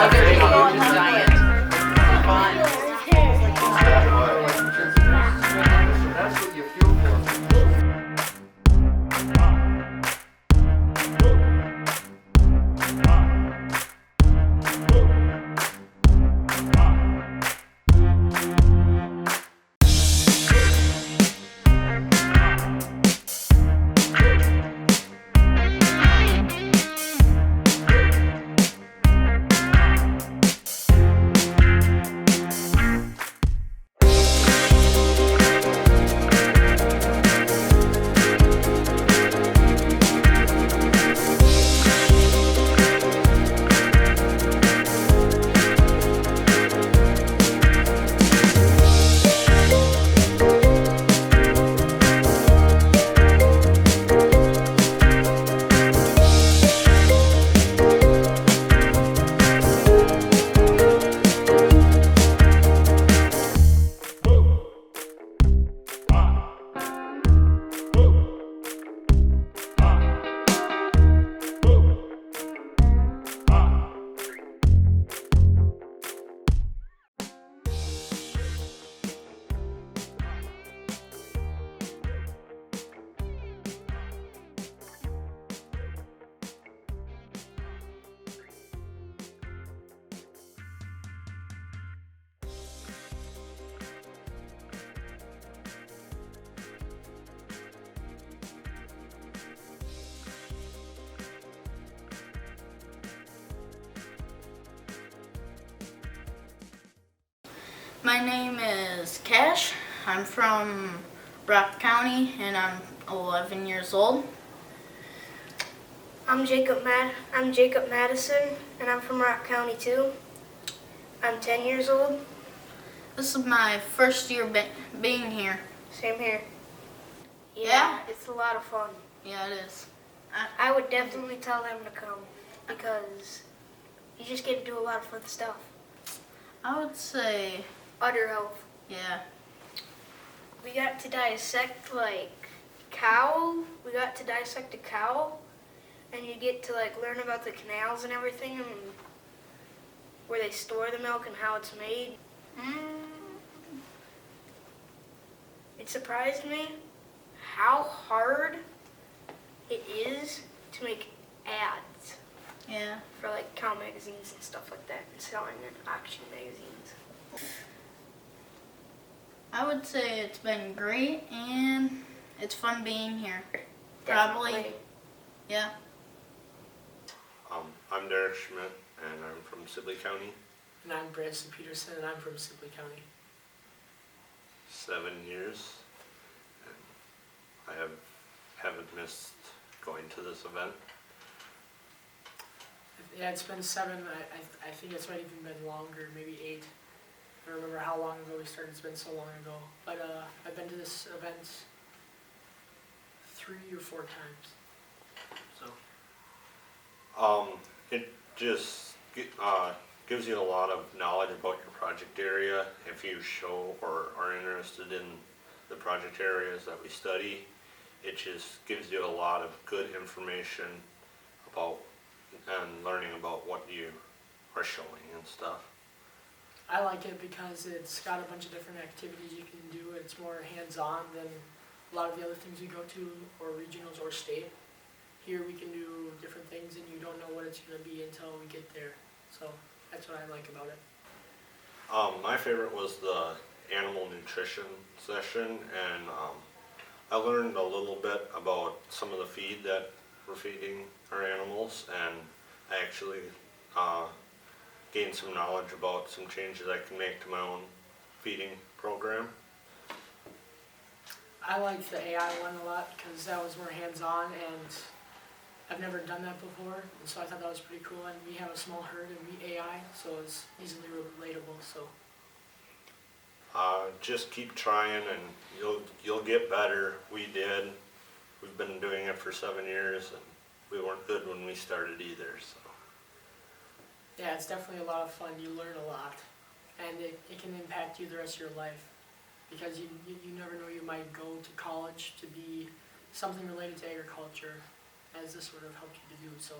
Okay, we can go on the diet. Fun. That's what you feel for. My name is Cash. I'm from Brock County and I'm 11 years old. I'm Jacob Madison, and I'm from Rock County too. I'm 10 years old. This is my first year being here. Same here. Yeah? It's a lot of fun. Yeah, it is. I would definitely tell them to come because you just get to do a lot of fun stuff. I would say, Udder health. yeah. We got to dissect cow. We got to dissect a cow, and you get to learn about the canals and everything, and where they store the milk and how it's made. It surprised me how hard it is to make ads Yeah. for cow magazines and stuff like that, and selling in auction magazines. I would say it's been great and it's fun being here. Definitely. Probably. Yeah. I'm Derek Schmidt, and I'm from Sibley County. And I'm Branson Peterson, and I'm from Sibley County. 7 years, and I haven't missed going to this event. Yeah, it's been 7. I think it's might even been longer, maybe 8. I don't remember how long ago we started. It's been so long ago. But I've been to this event 3 or 4 times. So. It just gives you a lot of knowledge about your project area. If you show or are interested in the project areas that we study, it just gives you a lot of good information about and learning about what you are showing and stuff. I like it because it's got a bunch of different activities you can do. It's more hands-on than a lot of the other things we go to, or regionals or state. Here we can do different things and you don't know what it's going to be until we get there. So that's what I like about it. My favorite was the animal nutrition session, and I learned a little bit about some of the feed that we're feeding our animals, and I actually gained some knowledge about some changes I can make to my own feeding program. I liked the AI one a lot because that was more hands-on, and I've never done that before, and so I thought that was pretty cool. And we have a small herd and we AI, so it's easily relatable. So just keep trying, and you'll get better. We did. We've been doing it for 7 years, and we weren't good when we started either. So yeah, it's definitely a lot of fun. You learn a lot, and it can impact you the rest of your life, because you never know, you might go to college to be something related to agriculture, as this sort of helped you to do so.